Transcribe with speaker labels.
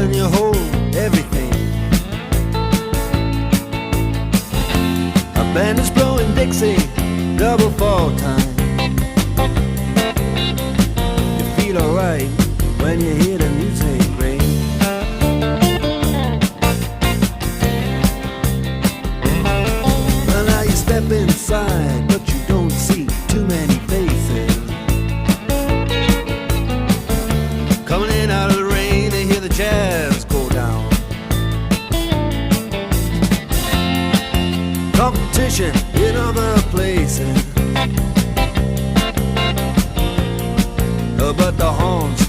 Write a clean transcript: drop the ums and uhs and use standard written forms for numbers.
Speaker 1: and you hold everything. A band is blowing Dixie, double fall time. You feel alright when you hear the music ring. Well, now you step inside, but you don't see too many faces. Coming in out of the rain, they hear the jazz go down. Competition in other places, but the horns